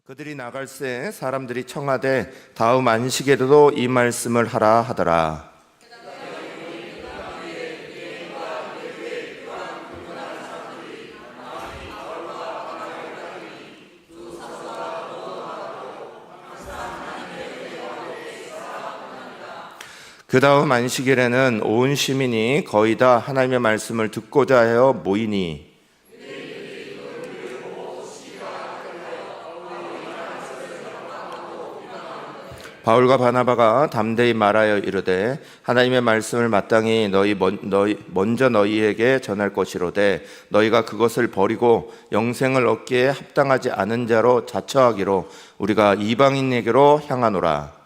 그들이 나갈새 사람들이 청하되 다음 안식에도 이 말씀을 하라 하더라. 그 다음 안식일에는 온 시민이 거의 다 하나님의 말씀을 듣고자 하여 모이니 바울과 바나바가 담대히 말하여 이르되 하나님의 말씀을 마땅히 먼저 너희에게 전할 것이로되 너희가 그것을 버리고 영생을 얻기에 합당하지 않은 자로 자처하기로 우리가 이방인에게로 향하노라.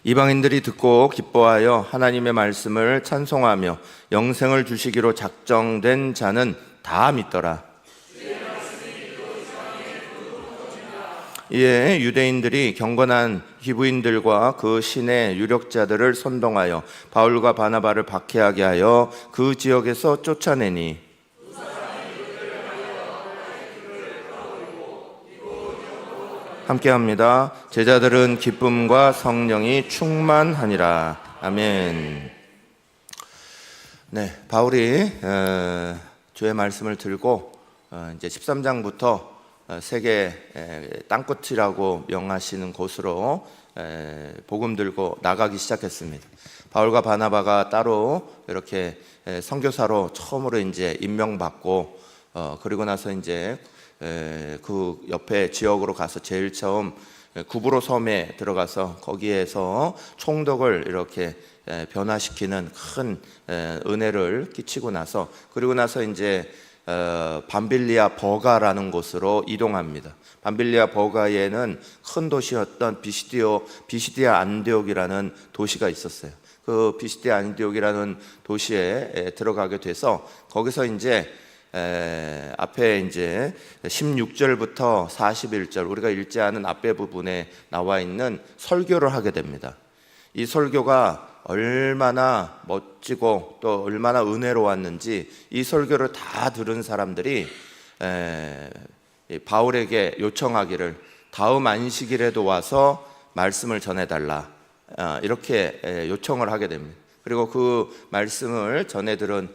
이방인들이 듣고 기뻐하여 하나님의 말씀을 찬송하며 영생을 주시기로 작정된 자는 다 믿더라. 이에 유대인들이 경건한 히브인들과 그 신의 유력자들을 선동하여 바울과 바나바를 박해하게 하여 그 지역에서 쫓아내니 함께합니다. 제자들은 기쁨과 성령이 충만하니라. 아멘. 네, 바울이 주의 말씀을 들고 이제 13장부터 세계 땅끝이라고 명하시는 곳으로 복음 들고 나가기 시작했습니다. 바울과 바나바가 따로 이렇게 선교사로 처음으로 이제 임명받고 그리고 나서 이제 그 옆에 지역으로 가서 제일 처음 구브로 섬에 들어가서 거기에서 총독을 이렇게 변화시키는 큰 은혜를 끼치고 나서 그리고 나서 이제 밤빌리아 버가라는 곳으로 이동합니다. 밤빌리아 버가에는 큰 도시였던 비시디아 안디옥이라는 도시가 있었어요. 그 비시디아 안디옥이라는 도시에 들어가게 돼서 거기서 이제 앞에 이제 16절부터 41절 우리가 읽지 않은 앞에 부분에 나와 있는 설교를 하게 됩니다. 이 설교가 얼마나 멋지고 또 얼마나 은혜로웠는지 이 설교를 다 들은 사람들이 바울에게 요청하기를 다음 안식일에도 와서 말씀을 전해달라 이렇게 요청을 하게 됩니다. 그리고 그 말씀을 전해 들은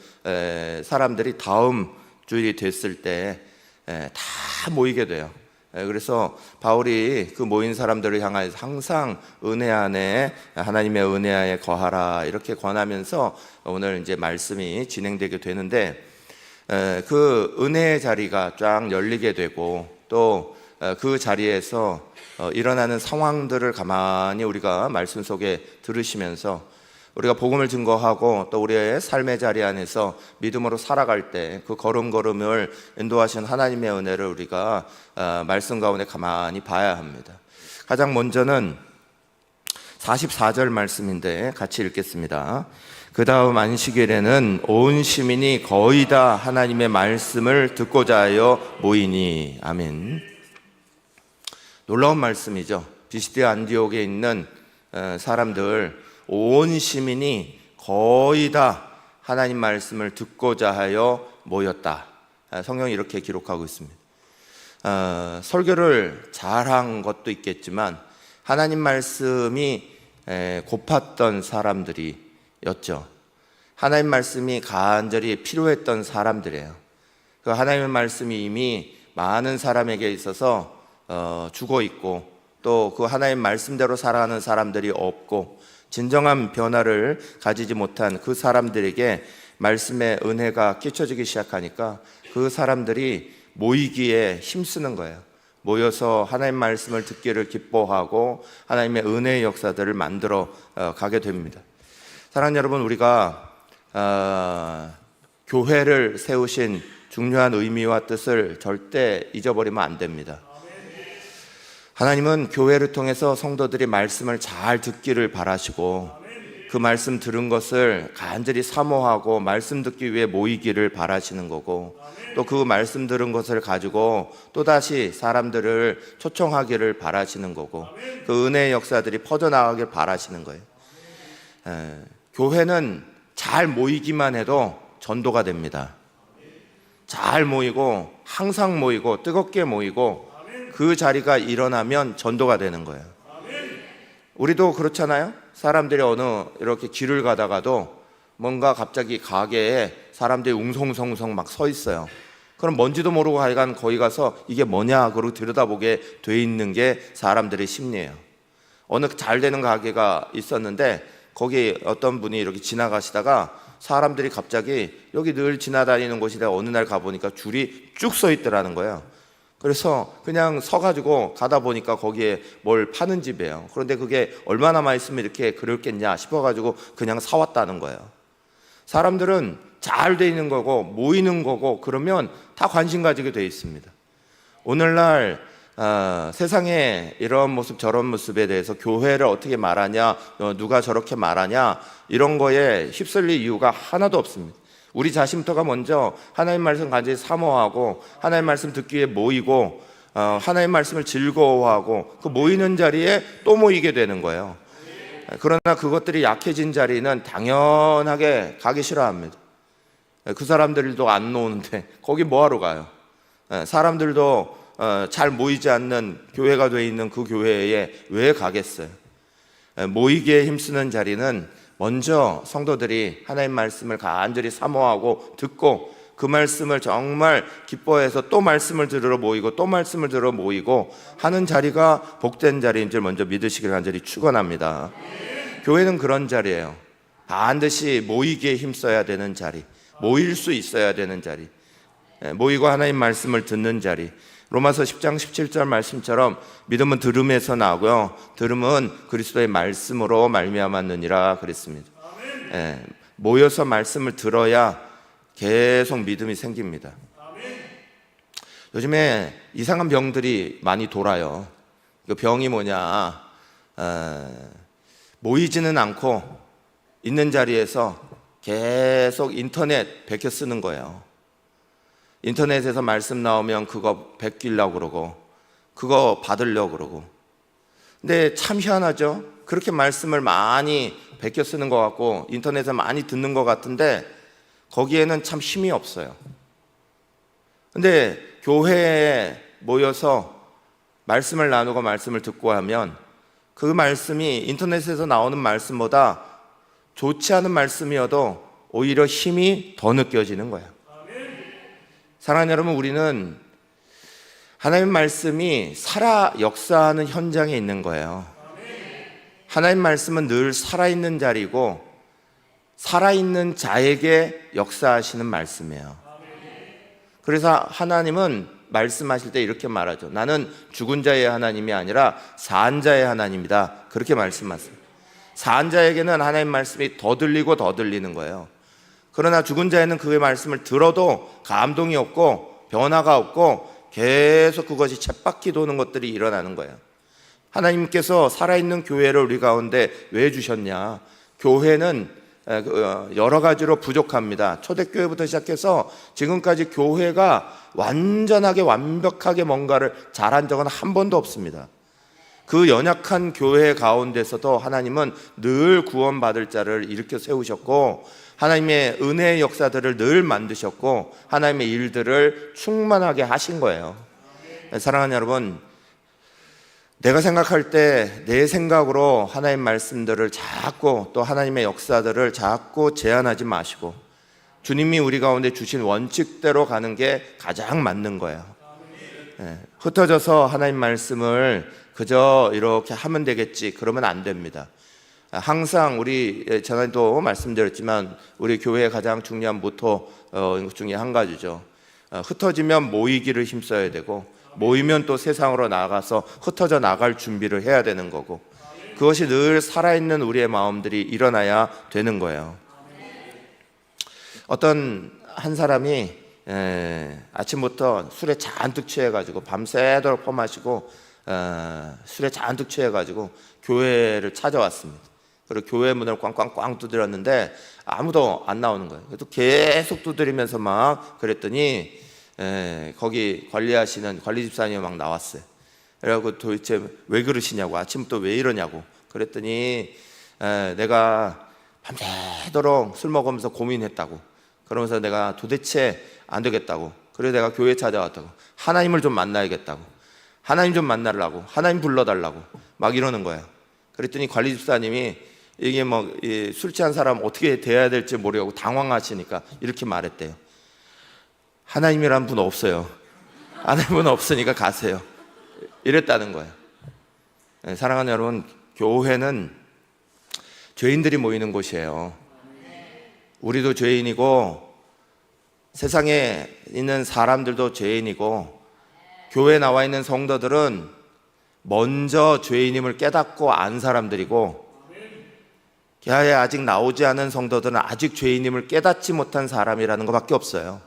사람들이 다음 주일이 됐을 때 다 모이게 돼요. 그래서 바울이 그 모인 사람들을 향하여 항상 은혜 안에 하나님의 은혜 안에 거하라 이렇게 권하면서 오늘 이제 말씀이 진행되게 되는데 그 은혜의 자리가 쫙 열리게 되고 또 그 자리에서 일어나는 상황들을 가만히 우리가 말씀 속에 들으시면서 우리가 복음을 증거하고 또 우리의 삶의 자리 안에서 믿음으로 살아갈 때 그 걸음걸음을 인도하신 하나님의 은혜를 우리가 말씀 가운데 가만히 봐야 합니다. 가장 먼저는 44절 말씀인데 같이 읽겠습니다. 그 다음 안식일에는 온 시민이 거의 다 하나님의 말씀을 듣고자 하여 모이니. 아멘. 놀라운 말씀이죠. 비시디아 안디옥에 있는 사람들 온 시민이 거의 다 하나님 말씀을 듣고자 하여 모였다. 성경이 이렇게 기록하고 있습니다. 설교를 잘한 것도 있겠지만 하나님 말씀이 고팠던 사람들이었죠. 하나님 말씀이 간절히 필요했던 사람들이에요. 그 하나님의 말씀이 이미 많은 사람에게 있어서 죽어 있고 또 그 하나님 말씀대로 살아가는 사람들이 없고 진정한 변화를 가지지 못한 그 사람들에게 말씀의 은혜가 끼쳐지기 시작하니까 그 사람들이 모이기에 힘쓰는 거예요. 모여서 하나님 말씀을 듣기를 기뻐하고 하나님의 은혜의 역사들을 만들어 가게 됩니다. 사랑하는 여러분, 우리가 교회를 세우신 중요한 의미와 뜻을 절대 잊어버리면 안 됩니다. 하나님은 교회를 통해서 성도들이 말씀을 잘 듣기를 바라시고 그 말씀 들은 것을 간절히 사모하고 말씀 듣기 위해 모이기를 바라시는 거고 또 그 말씀 들은 것을 가지고 또다시 사람들을 초청하기를 바라시는 거고 그 은혜의 역사들이 퍼져나가길 바라시는 거예요. 교회는 잘 모이기만 해도 전도가 됩니다. 잘 모이고 항상 모이고 뜨겁게 모이고 그 자리가 일어나면 전도가 되는 거예요. 우리도 그렇잖아요. 사람들이 어느 이렇게 길을 가다가도 뭔가 갑자기 가게에 사람들이 웅성성성 막 서 있어요. 그럼 뭔지도 모르고 하여간 거기 가서 이게 뭐냐 그러고 들여다보게 돼 있는 게 사람들의 심리예요. 어느 잘 되는 가게가 있었는데 거기 어떤 분이 이렇게 지나가시다가 사람들이 갑자기 여기 늘 지나다니는 곳이라 어느 날 가보니까 줄이 쭉 서 있더라는 거예요. 그래서 그냥 서가지고 가다 보니까 거기에 뭘 파는 집이에요. 그런데 그게 얼마나 맛있으면 이렇게 그럴겠냐 싶어가지고 그냥 사왔다는 거예요. 사람들은 잘 돼 있는 거고 모이는 거고 그러면 다 관심 가지게 돼 있습니다. 오늘날 세상에 이런 모습 저런 모습에 대해서 교회를 어떻게 말하냐, 누가 저렇게 말하냐 이런 거에 휩쓸릴 이유가 하나도 없습니다. 우리 자신부터가 먼저 하나님 말씀 간절히 사모하고 하나님 말씀 듣기 위해 모이고 하나님 말씀을 즐거워하고 그 모이는 자리에 또 모이게 되는 거예요. 그러나 그것들이 약해진 자리는 당연하게 가기 싫어합니다. 그 사람들도 안 노는데 거기 뭐하러 가요? 사람들도 잘 모이지 않는 교회가 돼 있는 그 교회에 왜 가겠어요? 모이기에 힘쓰는 자리는 먼저 성도들이 하나님 말씀을 간절히 사모하고 듣고 그 말씀을 정말 기뻐해서 또 말씀을 들으러 모이고 또 말씀을 들으러 모이고 하는 자리가 복된 자리인 줄 먼저 믿으시길 간절히 축원합니다. 교회는 그런 자리예요. 반드시 모이기에 힘써야 되는 자리, 모일 수 있어야 되는 자리, 모이고 하나님 말씀을 듣는 자리. 로마서 10장 17절 말씀처럼 믿음은 들음에서 나고요, 들음은 그리스도의 말씀으로 말미암았느니라 그랬습니다. 모여서 말씀을 들어야 계속 믿음이 생깁니다. 요즘에 이상한 병들이 많이 돌아요. 그 병이 뭐냐, 모이지는 않고 있는 자리에서 계속 인터넷 베껴 쓰는 거예요. 인터넷에서 말씀 나오면 그거 베끼려고 그러고 그거 받으려고 그러고. 근데 참 희한하죠. 그렇게 말씀을 많이 베껴 쓰는 것 같고 인터넷에 많이 듣는 것 같은데 거기에는 참 힘이 없어요. 근데 교회에 모여서 말씀을 나누고 말씀을 듣고 하면 그 말씀이 인터넷에서 나오는 말씀보다 좋지 않은 말씀이어도 오히려 힘이 더 느껴지는 거예요. 사랑하는 여러분, 우리는 하나님 말씀이 살아 역사하는 현장에 있는 거예요. 하나님 말씀은 늘 살아있는 자리고 살아있는 자에게 역사하시는 말씀이에요. 그래서 하나님은 말씀하실 때 이렇게 말하죠. 나는 죽은 자의 하나님이 아니라 산 자의 하나님이다. 그렇게 말씀하세요. 산 자에게는 하나님 말씀이 더 들리고 더 들리는 거예요. 그러나 죽은 자에는 그의 말씀을 들어도 감동이 없고 변화가 없고 계속 그것이 쳇바퀴 도는 것들이 일어나는 거예요. 하나님께서 살아있는 교회를 우리 가운데 왜 주셨냐? 교회는 여러 가지로 부족합니다. 초대교회부터 시작해서 지금까지 교회가 완전하게 완벽하게 뭔가를 잘한 적은 한 번도 없습니다. 그 연약한 교회 가운데서도 하나님은 늘 구원받을 자를 일으켜 세우셨고 하나님의 은혜의 역사들을 늘 만드셨고 하나님의 일들을 충만하게 하신 거예요. 사랑하는 여러분, 내가 생각할 때 내 생각으로 하나님 말씀들을 자꾸 또 하나님의 역사들을 자꾸 제한하지 마시고 주님이 우리 가운데 주신 원칙대로 가는 게 가장 맞는 거예요. 흩어져서 하나님 말씀을 그저 이렇게 하면 되겠지, 그러면 안 됩니다. 항상 우리 전에도 말씀드렸지만 우리 교회의 가장 중요한 모토 중에 한 가지죠. 흩어지면 모이기를 힘써야 되고 모이면 또 세상으로 나가서 흩어져 나갈 준비를 해야 되는 거고 그것이 늘 살아있는 우리의 마음들이 일어나야 되는 거예요. 어떤 한 사람이 아침부터 술에 잔뜩 취해가지고 밤새도록 퍼마시고 술에 잔뜩 취해가지고 교회를 찾아왔습니다. 그리고 교회 문을 꽝꽝꽝 두드렸는데 아무도 안 나오는 거예요. 그래도 계속 두드리면서 막 그랬더니 거기 관리하시는 관리 집사님이 막 나왔어요. 그래갖고 도대체 왜 그러시냐고, 아침부터 왜 이러냐고 그랬더니 내가 밤새도록 술 먹으면서 고민했다고. 그러면서 내가 도대체 안 되겠다고. 그래서 내가 교회 찾아왔다고. 하나님을 좀 만나야겠다고. 하나님 좀 만나려고. 하나님 불러달라고. 막 이러는 거야. 그랬더니 관리 집사님이 이게 뭐 술 취한 사람 어떻게 대해야 될지 모르겠고 당황하시니까 이렇게 말했대요. 하나님이란 분 없어요. 하나님은 없으니까 가세요. 이랬다는 거예요. 사랑하는 여러분, 교회는 죄인들이 모이는 곳이에요. 우리도 죄인이고 세상에 있는 사람들도 죄인이고 교회에 나와 있는 성도들은 먼저 죄인임을 깨닫고 안 사람들이고 교회에 아직 나오지 않은 성도들은 아직 죄인임을 깨닫지 못한 사람이라는 것밖에 없어요.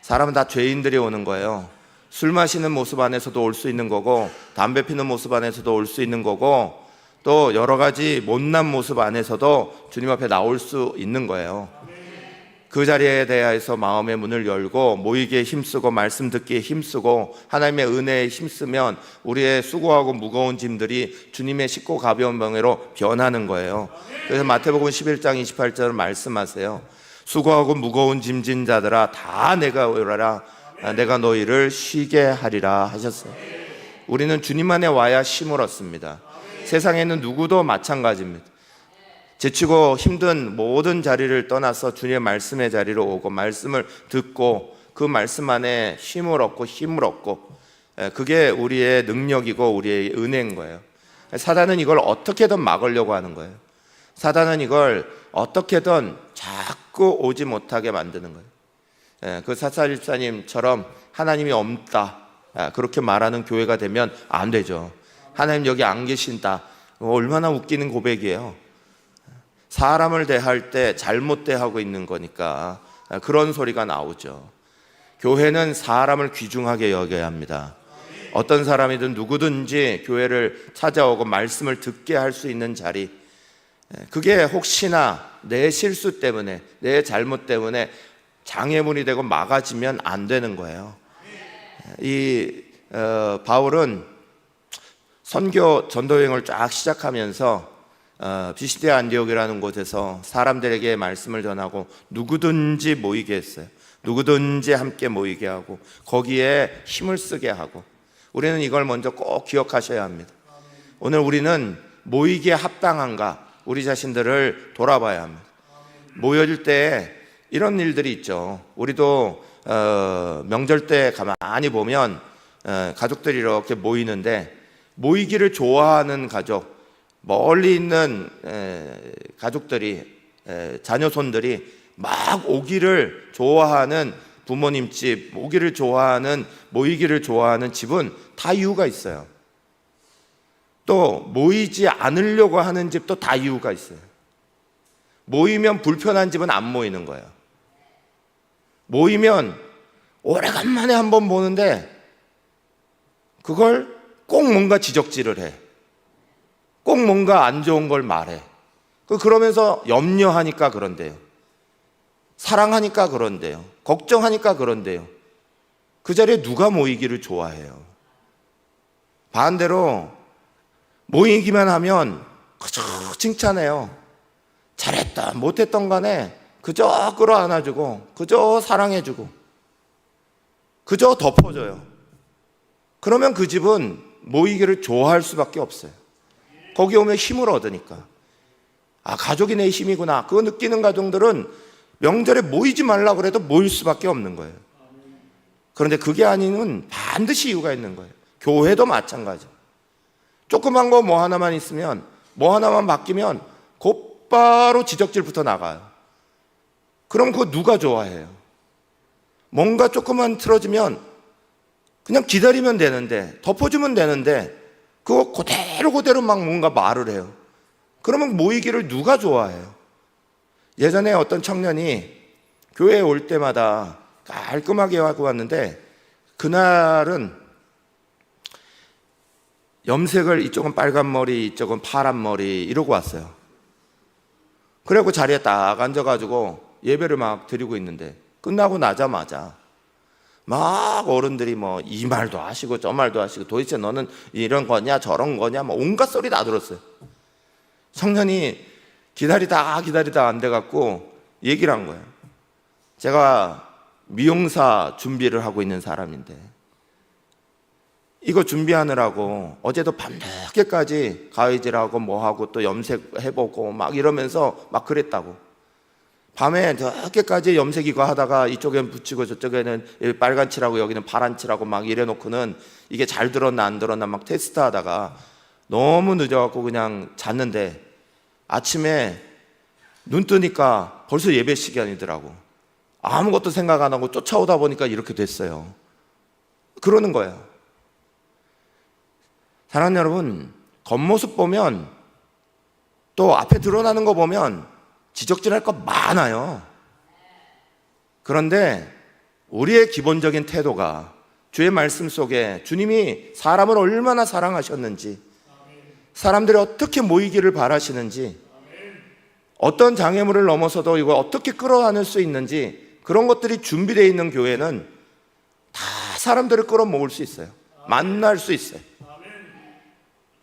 사람은 다 죄인들이 오는 거예요. 술 마시는 모습 안에서도 올 수 있는 거고 담배 피는 모습 안에서도 올 수 있는 거고 또 여러 가지 못난 모습 안에서도 주님 앞에 나올 수 있는 거예요. 그 자리에 대해서 마음의 문을 열고 모이기에 힘쓰고 말씀 듣기에 힘쓰고 하나님의 은혜에 힘쓰면 우리의 수고하고 무거운 짐들이 주님의 쉽고 가벼운 멍에로 변하는 거예요. 그래서 마태복음 11장 28절을 말씀하세요. 수고하고 무거운 짐진 자들아 다 내가 오라라 내가 너희를 쉬게 하리라 하셨어요. 우리는 주님 안에 와야 쉼을 얻습니다. 세상에는 누구도 마찬가지입니다. 지치고 힘든 모든 자리를 떠나서 주님의 말씀의 자리로 오고 말씀을 듣고 그 말씀 안에 쉼을 얻고 힘을 얻고 그게 우리의 능력이고 우리의 은혜인 거예요. 사단은 이걸 어떻게든 막으려고 하는 거예요. 사단은 이걸 어떻게든 자꾸 오지 못하게 만드는 거예요. 그 사살 집사님처럼 하나님이 없다 그렇게 말하는 교회가 되면 안 되죠. 하나님 여기 안 계신다. 얼마나 웃기는 고백이에요. 사람을 대할 때 잘못 대하고 있는 거니까 그런 소리가 나오죠. 교회는 사람을 귀중하게 여겨야 합니다. 어떤 사람이든 누구든지 교회를 찾아오고 말씀을 듣게 할 수 있는 자리, 그게 혹시나 내 실수 때문에 내 잘못 때문에 장애물이 되고 막아지면 안 되는 거예요. 바울은 선교 전도여행을 쫙 시작하면서 비시디아 안디옥이라는 곳에서 사람들에게 말씀을 전하고 누구든지 모이게 했어요. 누구든지 함께 모이게 하고 거기에 힘을 쓰게 하고 우리는 이걸 먼저 꼭 기억하셔야 합니다. 오늘 우리는 모이기에 합당한가 우리 자신들을 돌아봐야 합니다. 모여질 때 이런 일들이 있죠. 우리도 명절 때 가만히 보면 가족들이 이렇게 모이는데 모이기를 좋아하는 가족, 멀리 있는 가족들이 자녀손들이 막 오기를 좋아하는 부모님 집, 오기를 좋아하는 모이기를 좋아하는 집은 다 이유가 있어요. 또 모이지 않으려고 하는 집도 다 이유가 있어요. 모이면 불편한 집은 안 모이는 거예요. 모이면 오래간만에 한번 보는데 그걸 꼭 뭔가 지적질을 해. 꼭 뭔가 안 좋은 걸 말해. 그러면서 염려하니까 그런데요. 사랑하니까 그런데요. 걱정하니까 그런데요. 그 자리에 누가 모이기를 좋아해요? 반대로 모이기만 하면 그저 칭찬해요. 잘했다 못했던 간에 그저 끌어안아주고 그저 사랑해주고 그저 덮어줘요. 그러면 그 집은 모이기를 좋아할 수밖에 없어요. 거기 오면 힘을 얻으니까. 가족이 내 힘이구나 그거 느끼는 가정들은 명절에 모이지 말라고 그래도 모일 수밖에 없는 거예요. 그런데 그게 아니면 반드시 이유가 있는 거예요. 교회도 마찬가지. 조그만 거 뭐 하나만 있으면 뭐 하나만 바뀌면 곧바로 지적질부터 나가요. 그럼 그거 누가 좋아해요? 뭔가 조금만 틀어지면 그냥 기다리면 되는데 덮어주면 되는데 그거 그대로 막 뭔가 말을 해요. 그러면 모이기를 누가 좋아해요? 예전에 어떤 청년이 교회에 올 때마다 깔끔하게 하고 왔는데 그날은 염색을 이쪽은 빨간 머리 이쪽은 파란 머리 이러고 왔어요. 그래갖고 자리에 딱 앉아가지고 예배를 막 드리고 있는데 끝나고 나자마자 막 어른들이 뭐 이 말도 하시고 저 말도 하시고 도대체 너는 이런 거냐 저런 거냐 뭐 온갖 소리 다 들었어요. 청년이 기다리다 안 돼갖고 얘기를 한 거예요. 제가 미용사 준비를 하고 있는 사람인데 이거 준비하느라고 어제도 밤늦게까지 가위질하고 뭐하고 또 염색해보고 막 이러면서 막 그랬다고. 밤에 늦게까지 염색 이거 하다가 이쪽엔 붙이고 저쪽에는 빨간 칠하고 여기는 파란 칠하고 막 이래놓고는 이게 잘 들었나 안 들었나 막 테스트 하다가 너무 늦어갖고 그냥 잤는데 아침에 눈 뜨니까 벌써 예배 시간이더라고. 아무것도 생각 안 하고 쫓아오다 보니까 이렇게 됐어요. 그러는 거예요. 사랑하는 여러분, 겉모습 보면 또 앞에 드러나는 거 보면 지적질할 거 많아요. 그런데 우리의 기본적인 태도가 주의 말씀 속에 주님이 사람을 얼마나 사랑하셨는지, 사람들이 어떻게 모이기를 바라시는지, 어떤 장애물을 넘어서도 이걸 어떻게 끌어안을 수 있는지, 그런 것들이 준비되어 있는 교회는 다 사람들을 끌어모을 수 있어요. 만날 수 있어요.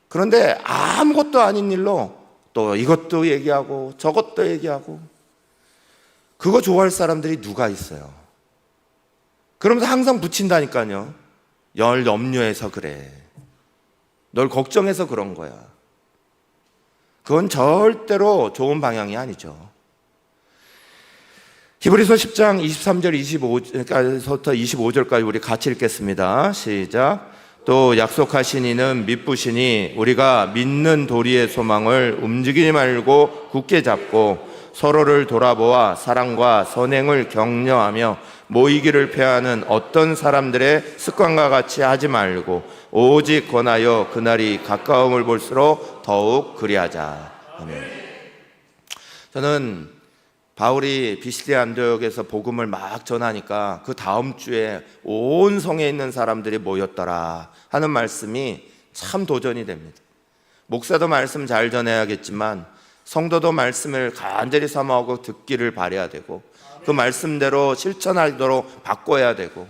그런데 아무것도 아닌 일로 또 이것도 얘기하고 저것도 얘기하고, 그거 좋아할 사람들이 누가 있어요? 그러면서 항상 붙인다니까요. 널 염려해서 그래, 널 걱정해서 그런 거야. 그건 절대로 좋은 방향이 아니죠. 히브리서 10장 23절 25절부터 25절까지 우리 같이 읽겠습니다. 시작. 또 약속하신 이는 미쁘시니 우리가 믿는 도리의 소망을 움직이지 말고 굳게 잡고 서로를 돌아보아 사랑과 선행을 격려하며 모이기를 패하는 어떤 사람들의 습관과 같이 하지 말고 오직 권하여 그날이 가까움을 볼수록 더욱 그리하자. 아멘. 저는 바울이 비시디아 안디옥에서 복음을 막 전하니까 그 다음 주에 온 성에 있는 사람들이 모였더라 하는 말씀이 참 도전이 됩니다. 목사도 말씀 잘 전해야겠지만 성도도 말씀을 간절히 사모하고 듣기를 바라야 되고 그 말씀대로 실천하도록 바꿔야 되고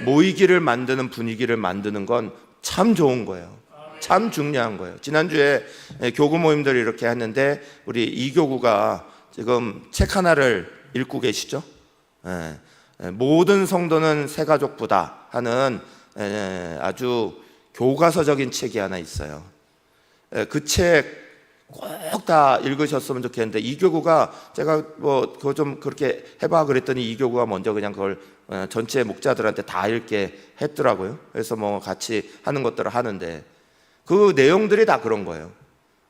모이기를 만드는 분위기를 만드는 건 참 좋은 거예요. 참 중요한 거예요. 지난주에 교구 모임들을 이렇게 했는데 우리 이교구가 지금 책 하나를 읽고 계시죠? 모든 성도는 새가족부다 하는 아주 교과서적인 책이 하나 있어요. 그 책 꼭 다 읽으셨으면 좋겠는데 이교구가 제가 뭐 그거 좀 그렇게 해봐 그랬더니 이교구가 먼저 그냥 그걸 전체 목자들한테 다 읽게 했더라고요. 그래서 뭐 같이 하는 것들을 하는데 그 내용들이 다 그런 거예요.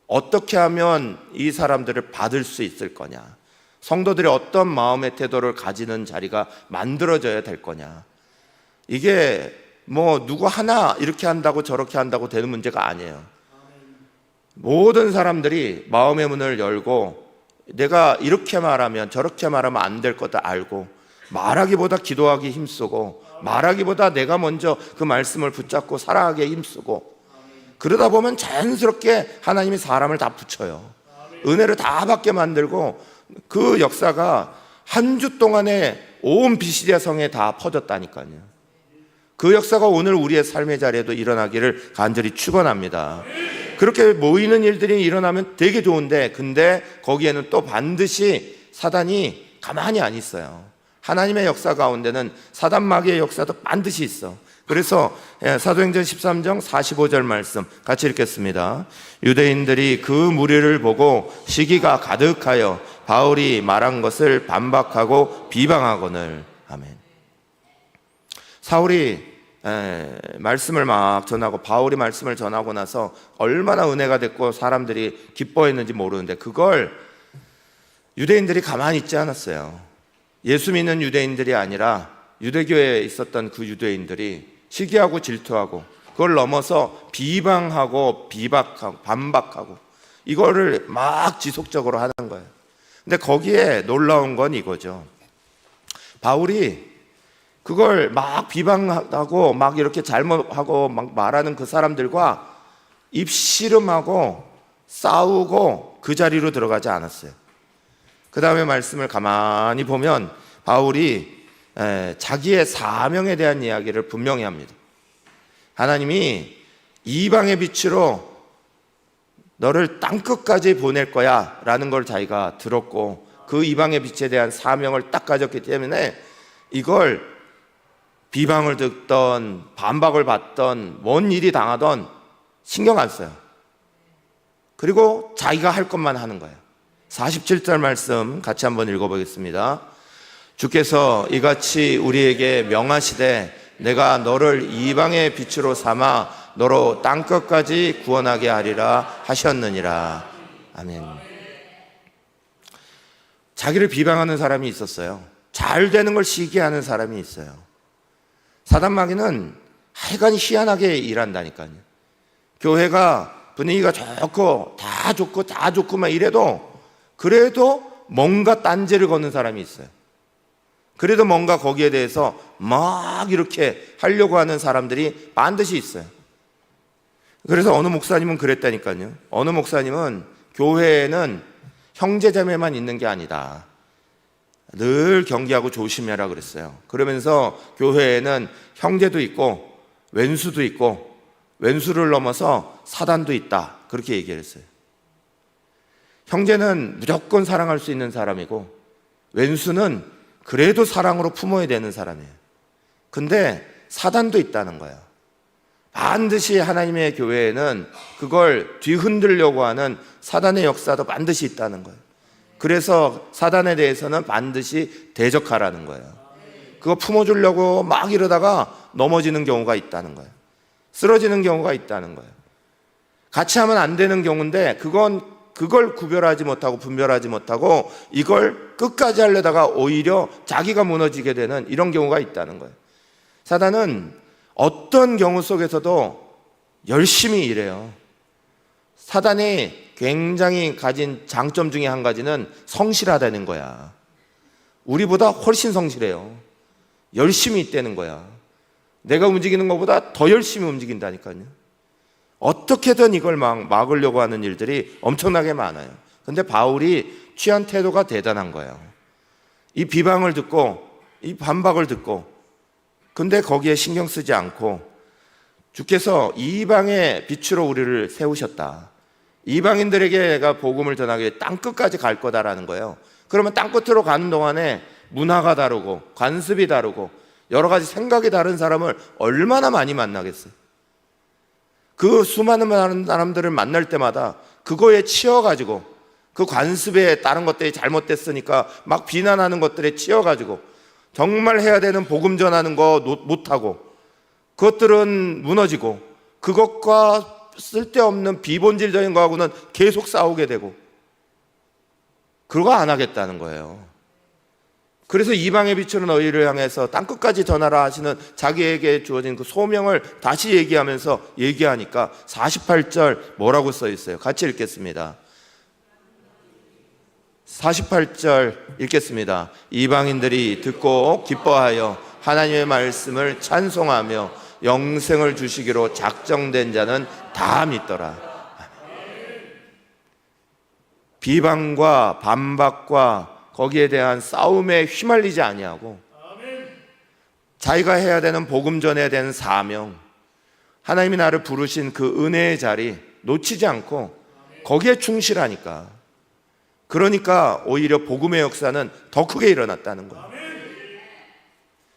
어떻게 하면 이 사람들을 받을 수 있을 거냐, 성도들이 어떤 마음의 태도를 가지는 자리가 만들어져야 될 거냐. 이게 뭐 누구 하나 이렇게 한다고 저렇게 한다고 되는 문제가 아니에요. 모든 사람들이 마음의 문을 열고 내가 이렇게 말하면 저렇게 말하면 안 될 것도 알고 말하기보다 기도하기 힘쓰고 말하기보다 내가 먼저 그 말씀을 붙잡고 살아가기에 힘쓰고 그러다 보면 자연스럽게 하나님이 사람을 다 붙여요. 은혜를 다 받게 만들고 그 역사가 한 주 동안에 온 비시디아 성에 다 퍼졌다니까요. 그 역사가 오늘 우리의 삶의 자리에도 일어나기를 간절히 축원합니다. 그렇게 모이는 일들이 일어나면 되게 좋은데 근데 거기에는 또 반드시 사단이 가만히 안 있어요. 하나님의 역사 가운데는 사단 마귀의 역사도 반드시 있어. 그래서 사도행전 13장 45절 말씀 같이 읽겠습니다. 유대인들이 그 무리를 보고 시기가 가득하여 바울이 말한 것을 반박하고 비방하거늘. 아멘. 사울이 말씀을 막 전하고 바울이 말씀을 전하고 나서 얼마나 은혜가 됐고 사람들이 기뻐했는지 모르는데 그걸 유대인들이 가만히 있지 않았어요. 예수 믿는 유대인들이 아니라 유대교회에 있었던 그 유대인들이 시기하고 질투하고 그걸 넘어서 비방하고 비박하고 반박하고 이거를 막 지속적으로 하는 거예요. 근데 거기에 놀라운 건 이거죠. 바울이 그걸 막 비방하고 막 이렇게 잘못하고 막 말하는 그 사람들과 입씨름하고 싸우고 그 자리로 들어가지 않았어요. 그 다음에 말씀을 가만히 보면 바울이 자기의 사명에 대한 이야기를 분명히 합니다. 하나님이 이방의 빛으로 너를 땅끝까지 보낼 거야 라는 걸 자기가 들었고 그 이방의 빛에 대한 사명을 딱 가졌기 때문에 이걸 비방을 듣던 반박을 받던 뭔 일이 당하던 신경 안 써요. 그리고 자기가 할 것만 하는 거예요. 47절 말씀 같이 한번 읽어보겠습니다. 주께서 이같이 우리에게 명하시되 내가 너를 이방의 빛으로 삼아 너로 땅끝까지 구원하게 하리라 하셨느니라. 아멘. 자기를 비방하는 사람이 있었어요. 잘 되는 걸 시기하는 사람이 있어요. 사단 마귀는 하여간 희한하게 일한다니까요. 교회가 분위기가 좋고 다 좋고 막 이래도 그래도 뭔가 딴지를 거는 사람이 있어요. 그래도 뭔가 거기에 대해서 막 이렇게 하려고 하는 사람들이 반드시 있어요. 그래서 어느 목사님은 그랬다니까요. 어느 목사님은 교회에는 형제자매만 있는 게 아니다. 늘 경계하고 조심해라 그랬어요. 그러면서 교회에는 형제도 있고 왼수도 있고 왼수를 넘어서 사단도 있다. 그렇게 얘기를 했어요. 형제는 무조건 사랑할 수 있는 사람이고 왼수는 그래도 사랑으로 품어야 되는 사람이에요. 근데 사단도 있다는 거예요. 반드시 하나님의 교회에는 그걸 뒤흔들려고 하는 사단의 역사도 반드시 있다는 거예요. 그래서 사단에 대해서는 반드시 대적하라는 거예요. 그거 품어주려고 막 이러다가 넘어지는 경우가 있다는 거예요. 쓰러지는 경우가 있다는 거예요. 같이 하면 안 되는 경우인데 그걸 구별하지 못하고 분별하지 못하고 이걸 끝까지 하려다가 오히려 자기가 무너지게 되는 이런 경우가 있다는 거예요. 사단은 어떤 경우 속에서도 열심히 일해요. 사단이 굉장히 가진 장점 중에 한 가지는 성실하다는 거야. 우리보다 훨씬 성실해요. 열심히 있다는 거야. 내가 움직이는 것보다 더 열심히 움직인다니까요. 어떻게든 이걸 막으려고 하는 일들이 엄청나게 많아요. 근데 바울이 취한 태도가 대단한 거예요. 이 비방을 듣고 이 반박을 듣고 근데 거기에 신경 쓰지 않고 주께서 이방의 빛으로 우리를 세우셨다. 이방인들에게 내가 복음을 전하기 위해 땅끝까지 갈 거다라는 거예요. 그러면 땅끝으로 가는 동안에 문화가 다르고 관습이 다르고 여러 가지 생각이 다른 사람을 얼마나 많이 만나겠어요. 그 수많은 사람들을 만날 때마다 그거에 치여가지고 그 관습에 다른 것들이 잘못됐으니까 막 비난하는 것들에 치여가지고 정말 해야 되는 복음 전하는 거 못하고 그것들은 무너지고 그것과 쓸데없는 비본질적인 거하고는 계속 싸우게 되고 그거 안 하겠다는 거예요. 그래서 이방의 빛으로 너희를 향해서 땅끝까지 전하라 하시는 자기에게 주어진 그 소명을 다시 얘기하니까 48절 뭐라고 써 있어요? 같이 읽겠습니다. 48절 읽겠습니다. 이방인들이 듣고 기뻐하여 하나님의 말씀을 찬송하며 영생을 주시기로 작정된 자는 다 믿더라. 비방과 반박과 거기에 대한 싸움에 휘말리지 아니하고 자기가 해야 되는 복음 전해야 되는 사명, 하나님이 나를 부르신 그 은혜의 자리 놓치지 않고 거기에 충실하니까, 그러니까 오히려 복음의 역사는 더 크게 일어났다는 거예요.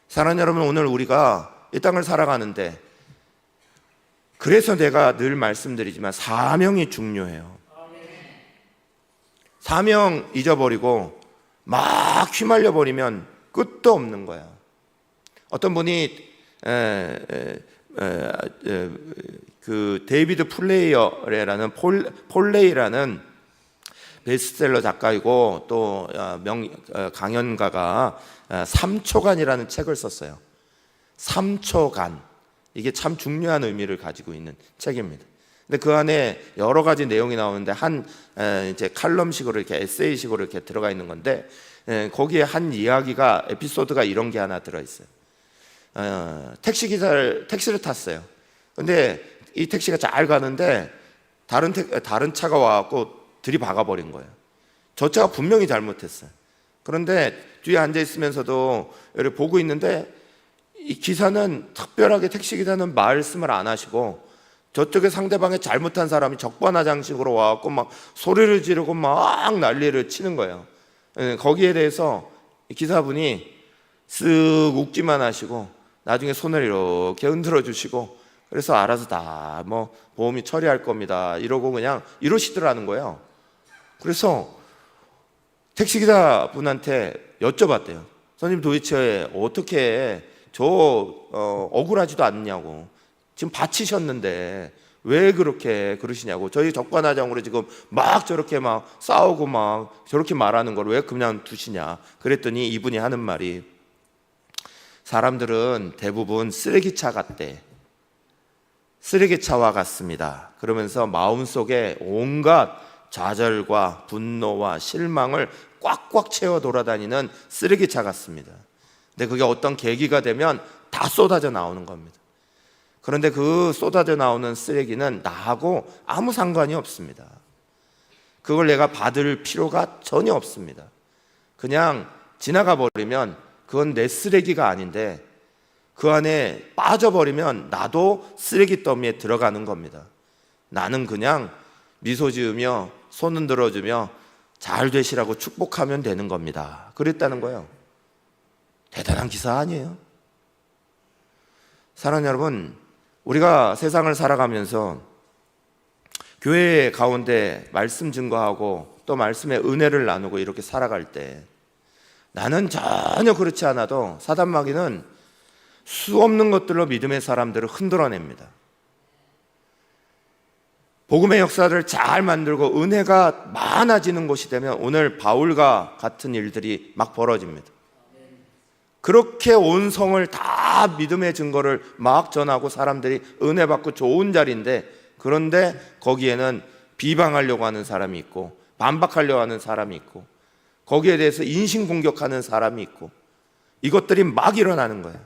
사랑하는 여러분, 오늘 우리가 이 땅을 살아가는데 그래서 내가 늘 말씀드리지만 사명이 중요해요. 사명 잊어버리고 막 휘말려 버리면 끝도 없는 거야. 어떤 분이 그 데이비드 플레이어라는 폴레이라는 베스트셀러 작가이고 또 강연가가 3초간이라는 책을 썼어요. 3초간. 이게 참 중요한 의미를 가지고 있는 책입니다. 근데 그 안에 여러 가지 내용이 나오는데 이제 칼럼식으로 이렇게 에세이식으로 이렇게 들어가 있는 건데, 거기에 한 이야기가 에피소드가 이런 게 하나 들어 있어요. 택시를 탔어요. 근데 이 택시가 잘 가는데 다른 차가 와갖고 들이박아 버린 거예요. 저 차가 분명히 잘못했어요. 그런데 뒤에 앉아 있으면서도 이렇게 보고 있는데 이 기사는 특별하게 택시 기사는 말씀을 안 하시고 저쪽에 상대방의 잘못한 사람이 적반하장식으로 와갖고 막 소리를 지르고 막 난리를 치는 거예요. 거기에 대해서 기사분이 쓱 웃기만 하시고 나중에 손을 이렇게 흔들어 주시고, 그래서 알아서 다 뭐 보험이 처리할 겁니다 이러고 그냥 이러시더라는 거예요. 그래서 택시기사분한테 여쭤봤대요. 선생님 도대체 어떻게 저 억울하지도 않냐고, 지금 바치셨는데 왜 그렇게 그러시냐고, 저희 적반하장으로 지금 막 저렇게 막 싸우고 막 저렇게 말하는 걸 왜 그냥 두시냐. 그랬더니 이분이 하는 말이, 사람들은 대부분 쓰레기차 같대. 쓰레기차와 같습니다. 그러면서 마음속에 온갖 좌절과 분노와 실망을 꽉꽉 채워 돌아다니는 쓰레기차 같습니다. 근데 그게 어떤 계기가 되면 다 쏟아져 나오는 겁니다. 그런데 그 쏟아져 나오는 쓰레기는 나하고 아무 상관이 없습니다. 그걸 내가 받을 필요가 전혀 없습니다. 그냥 지나가 버리면 그건 내 쓰레기가 아닌데, 그 안에 빠져버리면 나도 쓰레기 더미에 들어가는 겁니다. 나는 그냥 미소 지으며 손 흔들어주며 잘 되시라고 축복하면 되는 겁니다. 그랬다는 거예요. 대단한 기사 아니에요? 사랑하는 여러분, 우리가 세상을 살아가면서 교회 가운데 말씀 증거하고 또 말씀의 은혜를 나누고 이렇게 살아갈 때, 나는 전혀 그렇지 않아도 사단마귀는 수 없는 것들로 믿음의 사람들을 흔들어냅니다. 복음의 역사를 잘 만들고 은혜가 많아지는 곳이 되면 오늘 바울과 같은 일들이 막 벌어집니다. 그렇게 온 성을 다 믿음의 증거를 막 전하고 사람들이 은혜 받고 좋은 자리인데, 그런데 거기에는 비방하려고 하는 사람이 있고 반박하려고 하는 사람이 있고 거기에 대해서 인신공격하는 사람이 있고, 이것들이 막 일어나는 거예요.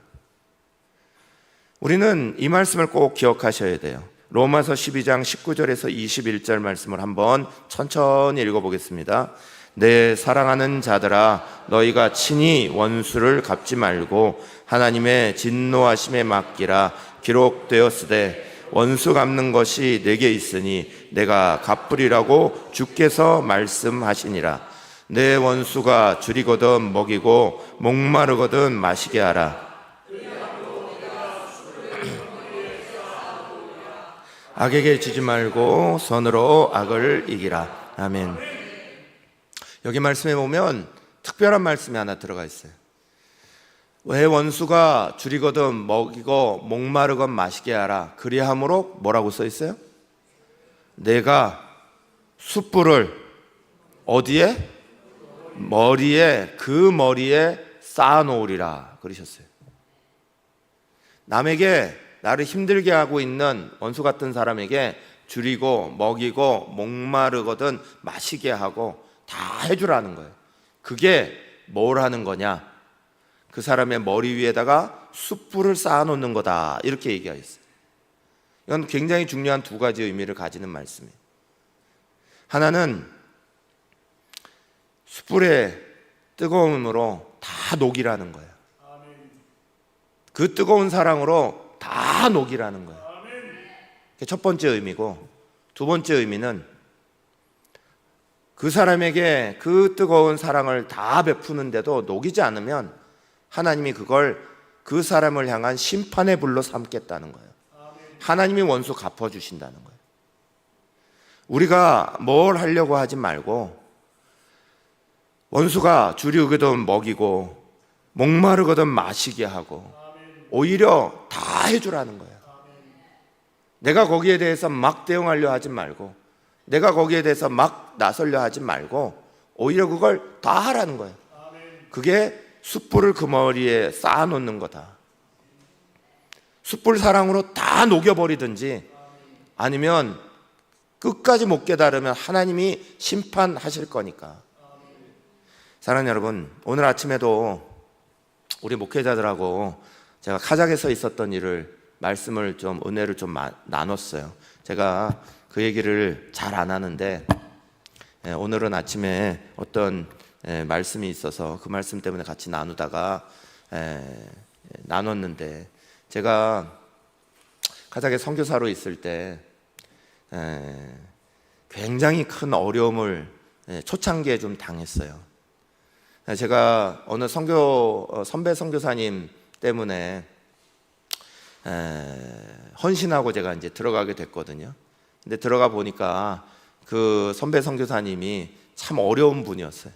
우리는 이 말씀을 꼭 기억하셔야 돼요. 로마서 12장 19절에서 21절 말씀을 한번 천천히 읽어보겠습니다. 내 사랑하는 자들아, 너희가 친히 원수를 갚지 말고 하나님의 진노하심에 맡기라. 기록되었으되 원수 갚는 것이 내게 있으니 내가 갚으리라고 주께서 말씀하시니라. 내 원수가 줄이거든 먹이고 목마르거든 마시게 하라. 악에게 지지 말고 선으로 악을 이기라. 아멘. 여기 말씀에 보면 특별한 말씀이 하나 들어가 있어요. 왜 원수가 줄이거든 먹이고 목마르건 마시게 하라. 그리함으로 뭐라고 써 있어요? 내가 숯불을 어디에? 머리에, 그 머리에 쌓아놓으리라 그러셨어요. 남에게 나를 힘들게 하고 있는 원수 같은 사람에게 줄이고 먹이고 목마르거든 마시게 하고 다 해주라는 거예요. 그게 뭘 하는 거냐? 그 사람의 머리 위에다가 숯불을 쌓아놓는 거다, 이렇게 얘기하였어요. 이건 굉장히 중요한 두 가지 의미를 가지는 말씀이에요. 하나는 숯불의 뜨거움으로 다 녹이라는 거예요. 그 뜨거운 사랑으로 다 녹이라는 거예요. 그게 첫 번째 의미고, 두 번째 의미는 그 사람에게 그 뜨거운 사랑을 다 베푸는데도 녹이지 않으면 하나님이 그걸 그 사람을 향한 심판의 불로 삼겠다는 거예요. 하나님이 원수 갚아주신다는 거예요. 우리가 뭘 하려고 하지 말고, 원수가 줄이거든 먹이고 목마르거든 마시게 하고 오히려 다 해주라는 거예요. 내가 거기에 대해서 막 대응하려 하지 말고, 내가 거기에 대해서 막 나서려 하지 말고 오히려 그걸 다 하라는 거예요. 그게 숯불을 그 머리에 쌓아놓는 거다. 숯불 사랑으로 다 녹여버리든지 아니면 끝까지 못 깨달으면 하나님이 심판하실 거니까. 사랑하는 여러분, 오늘 아침에도 우리 목회자들하고 제가 카자흐에서 있었던 일을 말씀을 좀 은혜를 좀 나눴어요. 제가 그 얘기를 잘 안 하는데 오늘은 아침에 어떤 말씀이 있어서 그 말씀 때문에 같이 나누다가 나눴는데, 제가 가작의 선교사로 있을 때 굉장히 큰 어려움을 초창기에 좀 당했어요. 제가 어느 선배 선교사님 때문에 헌신하고 제가 이제 들어가게 됐거든요. 근데 들어가 보니까 그 선배 선교사님이 참 어려운 분이었어요.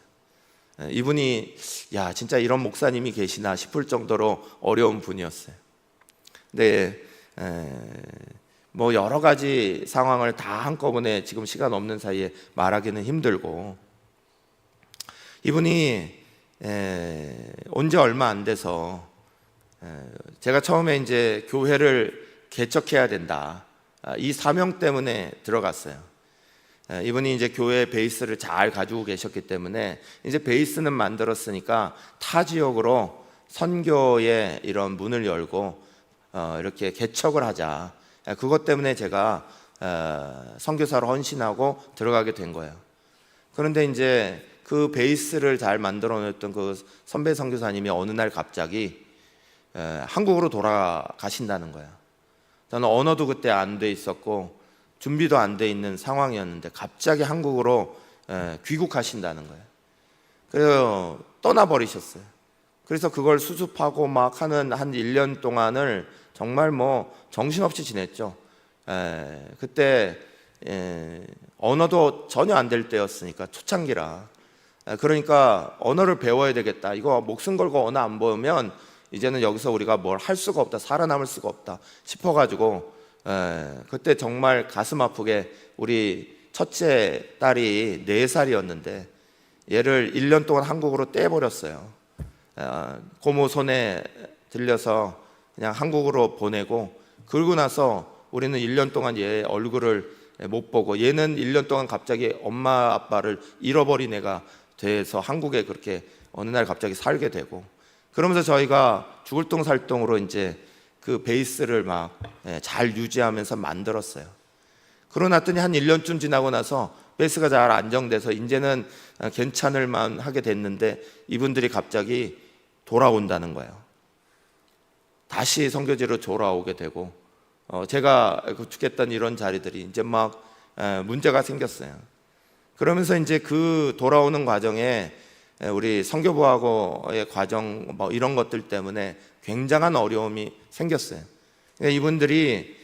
이분이 야 진짜 이런 목사님이 계시나 싶을 정도로 어려운 분이었어요. 근데 뭐 여러 가지 상황을 다 한꺼번에 지금 시간 없는 사이에 말하기는 힘들고, 이분이 온 지 얼마 안 돼서 제가 처음에 이제 교회를 개척해야 된다, 이 사명 때문에 들어갔어요. 이분이 이제 교회 베이스를 잘 가지고 계셨기 때문에 이제 베이스는 만들었으니까 타 지역으로 선교의 이런 문을 열고 이렇게 개척을 하자. 그것 때문에 제가 선교사로 헌신하고 들어가게 된 거예요. 그런데 이제 그 베이스를 잘 만들어냈던 그 선배 선교사님이 어느 날 갑자기 한국으로 돌아가신다는 거예요. 저는 언어도 그때 안 돼 있었고 준비도 안 돼 있는 상황이었는데 갑자기 한국으로 귀국하신다는 거예요. 그래서 떠나버리셨어요. 그래서 그걸 수습하고 막 하는 한 1년 동안을 정말 뭐 정신없이 지냈죠. 그때 언어도 전혀 안 될 때였으니까, 초창기라. 그러니까 언어를 배워야 되겠다. 이거 목숨 걸고 언어 안 배우면 이제는 여기서 우리가 뭘 할 수가 없다, 살아남을 수가 없다 싶어가지고 그때 정말 가슴 아프게 우리 첫째 딸이 4살이었는데 얘를 1년 동안 한국으로 떼버렸어요. 고모 손에 들려서 그냥 한국으로 보내고, 그러고 나서 우리는 1년 동안 얘 얼굴을 못 보고, 얘는 1년 동안 갑자기 엄마 아빠를 잃어버린 애가 돼서 한국에 그렇게 어느 날 갑자기 살게 되고, 그러면서 저희가 죽을 똥 살 똥으로 이제 그 베이스를 막 잘 유지하면서 만들었어요. 그러고 났더니 한 1년쯤 지나고 나서 베이스가 잘 안정돼서 이제는 괜찮을 만하게 됐는데 이분들이 갑자기 돌아온다는 거예요. 다시 선교지로 돌아오게 되고, 제가 구축했던 이런 자리들이 이제 막 문제가 생겼어요. 그러면서 이제 그 돌아오는 과정에 우리 선교부하고의 과정 뭐 이런 것들 때문에 굉장한 어려움이 생겼어요. 이분들이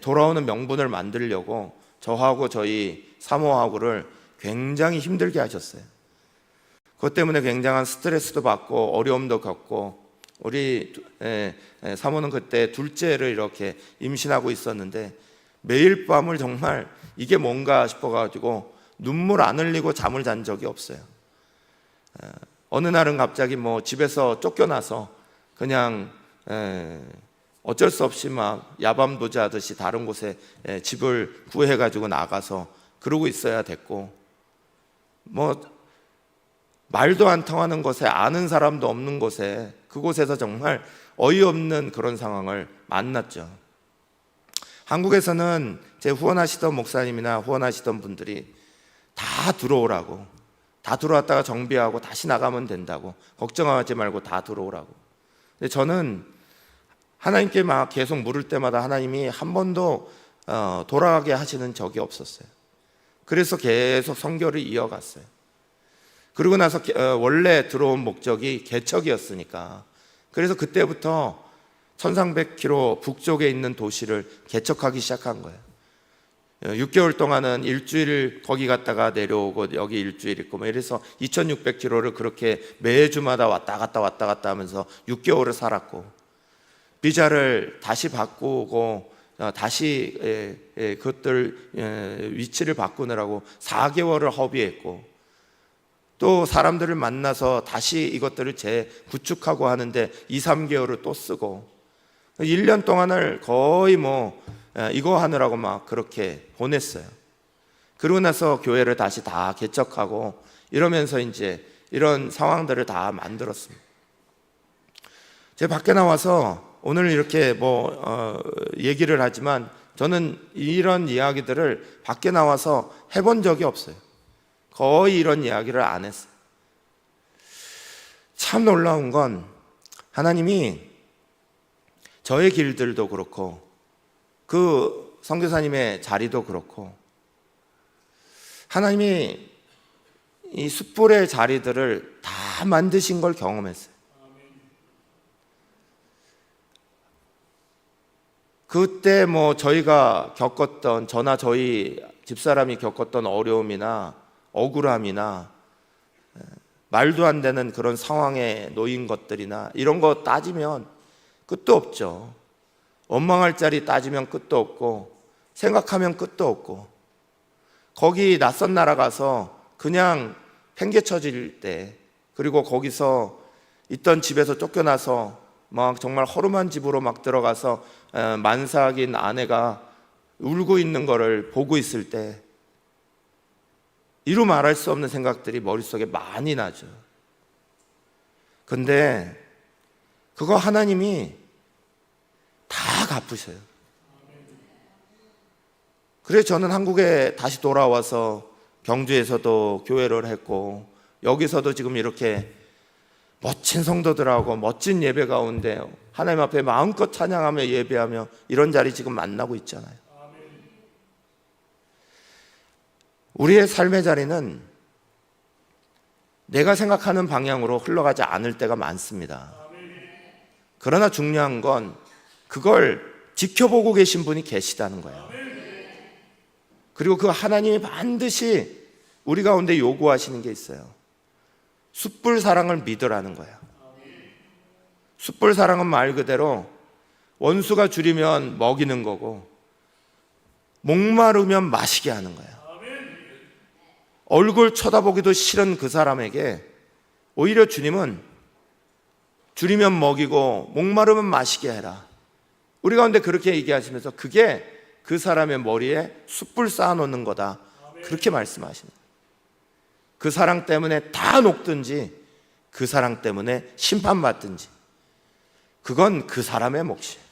돌아오는 명분을 만들려고 저하고 저희 사모하고를 굉장히 힘들게 하셨어요. 그것 때문에 굉장한 스트레스도 받고 어려움도 겪고, 우리 사모는 그때 둘째를 이렇게 임신하고 있었는데 매일 밤을 정말 이게 뭔가 싶어가지고 눈물 안 흘리고 잠을 잔 적이 없어요. 어느 날은 갑자기 뭐 집에서 쫓겨나서 그냥 어쩔 수 없이 막 야밤도주하듯이 다른 곳에 집을 구해가지고 나가서 그러고 있어야 됐고, 뭐 말도 안 통하는 곳에, 아는 사람도 없는 곳에, 그곳에서 정말 어이없는 그런 상황을 만났죠. 한국에서는 제 후원하시던 목사님이나 후원하시던 분들이 다 들어오라고, 다 들어왔다가 정비하고 다시 나가면 된다고, 걱정하지 말고 다 들어오라고. 근데 저는 하나님께 막 계속 물을 때마다 하나님이 한 번도 돌아가게 하시는 적이 없었어요. 그래서 계속 선교를 이어갔어요. 그리고 나서 원래 들어온 목적이 개척이었으니까, 그래서 그때부터 1300km 북쪽에 있는 도시를 개척하기 시작한 거예요. 6개월 동안은 일주일 거기 갔다가 내려오고 여기 일주일 있고 뭐 이래서 2600km를 그렇게 매주마다 왔다 갔다 하면서 6개월을 살았고, 비자를 다시 바꾸고 다시 그것들 위치를 바꾸느라고 4개월을 허비했고, 또 사람들을 만나서 다시 이것들을 재구축하고 하는데 2, 3개월을 또 쓰고, 1년 동안을 거의 뭐 이거 하느라고 막 그렇게 보냈어요. 그러고 나서 교회를 다시 다 개척하고 이러면서 이제 이런 상황들을 다 만들었습니다. 제가 밖에 나와서 오늘 이렇게 얘기를 하지만 저는 이런 이야기들을 밖에 나와서 해본 적이 없어요. 거의 이런 이야기를 안 했어요. 참 놀라운 건 하나님이 저의 길들도 그렇고 그 선교사님의 자리도 그렇고 하나님이 이 숯불의 자리들을 다 만드신 걸 경험했어요. 그때 뭐 저희가 겪었던, 저나 저희 집사람이 겪었던 어려움이나 억울함이나 말도 안 되는 그런 상황에 놓인 것들이나 이런 거 따지면 끝도 없죠. 원망할 자리 따지면 끝도 없고 생각하면 끝도 없고, 거기 낯선 나라 가서 그냥 팽개쳐질 때, 그리고 거기서 있던 집에서 쫓겨나서 막 정말 허름한 집으로 막 들어가서 만삭인 아내가 울고 있는 거를 보고 있을 때 이루 말할 수 없는 생각들이 머릿속에 많이 나죠. 근데 그거 하나님이 다 갚으셔요. 그래서 저는 한국에 다시 돌아와서 경주에서도 교회를 했고, 여기서도 지금 이렇게 멋진 성도들하고 멋진 예배 가운데 하나님 앞에 마음껏 찬양하며 예배하며 이런 자리 지금 만나고 있잖아요. 우리의 삶의 자리는 내가 생각하는 방향으로 흘러가지 않을 때가 많습니다. 그러나 중요한 건 그걸 지켜보고 계신 분이 계시다는 거예요. 그리고 그 하나님이 반드시 우리 가운데 요구하시는 게 있어요. 숯불 사랑을 믿으라는 거예요. 숯불 사랑은 말 그대로 원수가 줄이면 먹이는 거고, 목마르면 마시게 하는 거예요. 얼굴 쳐다보기도 싫은 그 사람에게 오히려 주님은 줄이면 먹이고 목마르면 마시게 해라. 우리 가운데 그렇게 얘기하시면서 그게 그 사람의 머리에 숯불 쌓아놓는 거다, 그렇게 말씀하십니다. 그 사랑 때문에 다 녹든지 그 사랑 때문에 심판받든지 그건 그 사람의 몫이에요.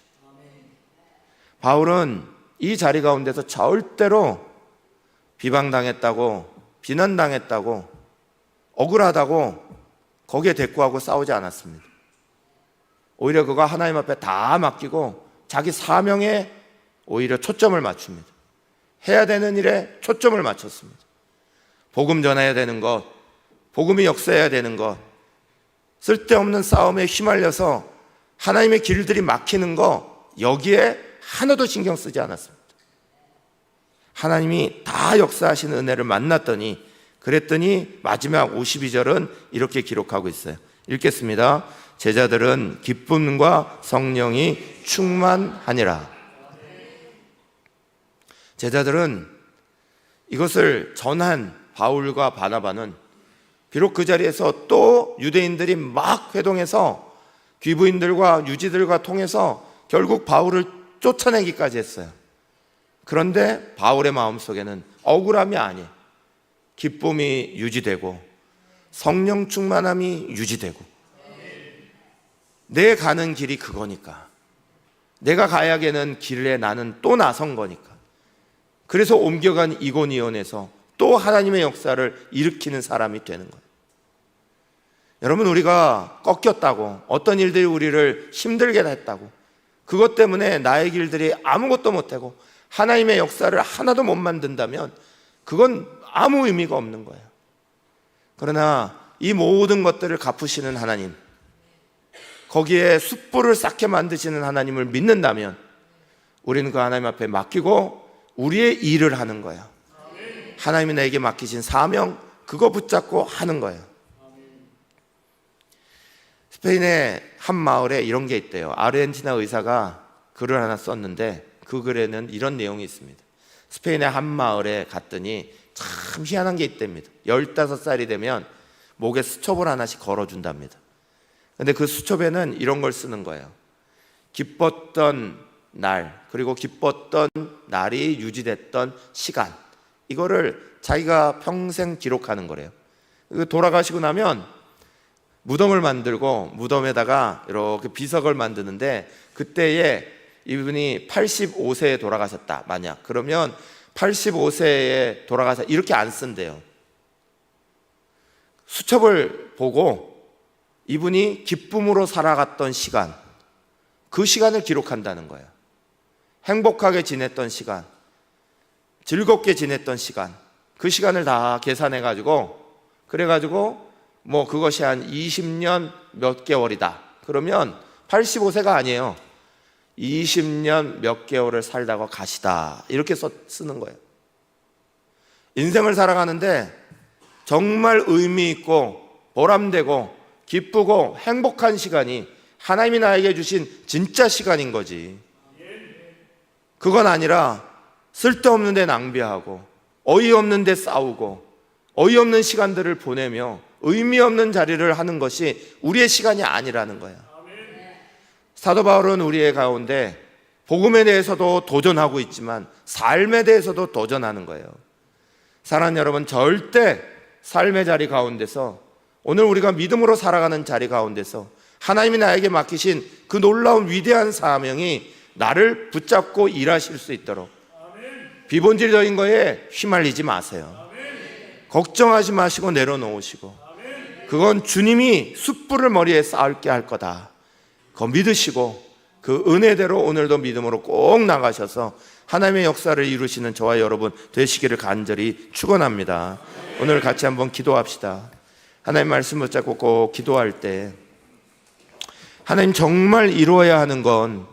바울은 이 자리 가운데서 절대로 비방당했다고, 비난당했다고, 억울하다고 거기에 대꾸하고 싸우지 않았습니다. 오히려 그거 하나님 앞에 다 맡기고 자기 사명에 오히려 초점을 맞춥니다. 해야 되는 일에 초점을 맞췄습니다. 복음 전해야 되는 것, 복음이 역사해야 되는 것, 쓸데없는 싸움에 휘말려서 하나님의 길들이 막히는 거, 여기에 하나도 신경 쓰지 않았습니다. 하나님이 다 역사하시는 은혜를 만났더니, 그랬더니 마지막 52절은 이렇게 기록하고 있어요. 읽겠습니다. 제자들은 기쁨과 성령이 충만하니라. 제자들은 이것을 전한 바울과 바나바는 비록 그 자리에서 또 유대인들이 막 회동해서 귀부인들과 유지들과 통해서 결국 바울을 쫓아내기까지 했어요. 그런데 바울의 마음속에는 억울함이 아니에요. 기쁨이 유지되고 성령 충만함이 유지되고, 내 가는 길이 그거니까, 내가 가야겠는 길에 나는 또 나선 거니까, 그래서 옮겨간 이고니온에서 또 하나님의 역사를 일으키는 사람이 되는 거예요. 여러분, 우리가 꺾였다고, 어떤 일들이 우리를 힘들게 했다고, 그것 때문에 나의 길들이 아무것도 못하고 하나님의 역사를 하나도 못 만든다면 그건 아무 의미가 없는 거예요. 그러나 이 모든 것들을 갚으시는 하나님, 거기에 숯불을 쌓게 만드시는 하나님을 믿는다면 우리는 그 하나님 앞에 맡기고 우리의 일을 하는 거예요. 하나님이 내게 맡기신 사명, 그거 붙잡고 하는 거예요. 스페인의 한 마을에 이런 게 있대요. 아르헨티나 의사가 글을 하나 썼는데 그 글에는 이런 내용이 있습니다. 스페인의 한 마을에 갔더니 참 희한한 게 있답니다. 15살이 되면 목에 수첩을 하나씩 걸어준답니다. 근데 그 수첩에는 이런 걸 쓰는 거예요. 기뻤던 날, 그리고 기뻤던 날이 유지됐던 시간, 이거를 자기가 평생 기록하는 거래요. 돌아가시고 나면 무덤을 만들고 무덤에다가 이렇게 비석을 만드는데, 그때에 이분이 85세에 돌아가셨다 만약, 그러면 85세에 돌아가서 이렇게 안 쓴대요. 수첩을 보고 이분이 기쁨으로 살아갔던 시간, 그 시간을 기록한다는 거예요. 행복하게 지냈던 시간, 즐겁게 지냈던 시간, 그 시간을 다 계산해 가지고 그래가지고 뭐 그것이 한 20년 몇 개월이다 그러면 85세가 아니에요. 20년 몇 개월을 살다가 가시다 이렇게 쓰는 거예요. 인생을 살아가는데 정말 의미 있고 보람되고 기쁘고 행복한 시간이 하나님이 나에게 주신 진짜 시간인 거지. 그건 아니라 쓸데없는 데 낭비하고 어이없는 데 싸우고 어이없는 시간들을 보내며 의미 없는 자리를 하는 것이 우리의 시간이 아니라는 거야. 사도 바울은 우리의 가운데 복음에 대해서도 도전하고 있지만 삶에 대해서도 도전하는 거예요. 사랑하는 여러분, 절대 삶의 자리 가운데서 오늘 우리가 믿음으로 살아가는 자리 가운데서 하나님이 나에게 맡기신 그 놀라운 위대한 사명이 나를 붙잡고 일하실 수 있도록 비본질적인 거에 휘말리지 마세요. 걱정하지 마시고 내려놓으시고 그건 주님이 숯불을 머리에 쌓을게 할 거다. 그거 믿으시고 그 은혜대로 오늘도 믿음으로 꼭 나가셔서 하나님의 역사를 이루시는 저와 여러분 되시기를 간절히 축원합니다. 오늘 같이 한번 기도합시다. 하나님 말씀 붙잡고 꼭 기도할 때 하나님 정말 이루어야 하는 건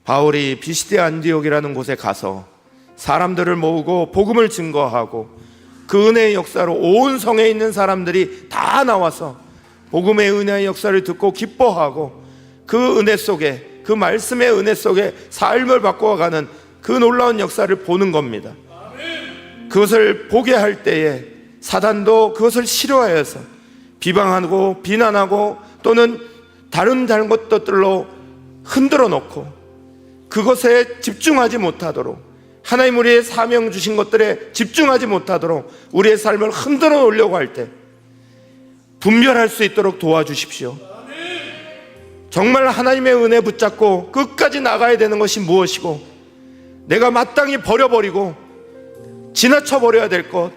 바울이 비시데 안디옥이라는 곳에 가서 사람들을 모으고 복음을 증거하고 그 은혜의 역사로 온 성에 있는 사람들이 다 나와서 복음의 은혜의 역사를 듣고 기뻐하고 그 은혜 속에 그 말씀의 은혜 속에 삶을 바꿔가는 그 놀라운 역사를 보는 겁니다. 그것을 보게 할 때에 사단도 그것을 싫어해서 비방하고 비난하고 또는 다른 잘못들로 흔들어 놓고 그것에 집중하지 못하도록 하나님 우리의 사명 주신 것들에 집중하지 못하도록 우리의 삶을 흔들어 놓으려고 할 때 분별할 수 있도록 도와주십시오. 정말 하나님의 은혜 붙잡고 끝까지 나가야 되는 것이 무엇이고 내가 마땅히 버려버리고 지나쳐 버려야 될 것,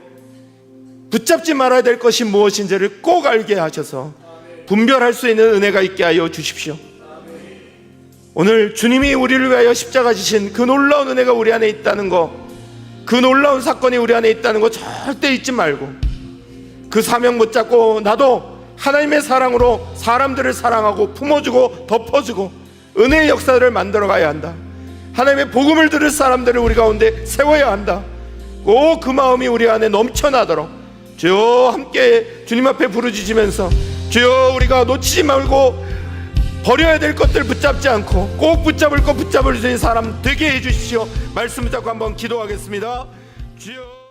붙잡지 말아야 될 것이 무엇인지를 꼭 알게 하셔서 분별할 수 있는 은혜가 있게 하여 주십시오. 오늘 주님이 우리를 위하여 십자가 지신 그 놀라운 은혜가 우리 안에 있다는 거, 그 놀라운 사건이 우리 안에 있다는 거 절대 잊지 말고 그 사명 붙잡고 나도 하나님의 사랑으로 사람들을 사랑하고 품어주고 덮어주고 은혜의 역사를 만들어가야 한다. 하나님의 복음을 들을 사람들을 우리 가운데 세워야 한다. 꼭 그 마음이 우리 안에 넘쳐나도록 주여 함께 주님 앞에 부르짖으면서 주여 우리가 놓치지 말고 버려야 될 것들 붙잡지 않고 꼭 붙잡을 것 붙잡을 수 있는 사람 되게 해주십시오. 말씀 붙잡고 한번 기도하겠습니다. 주여.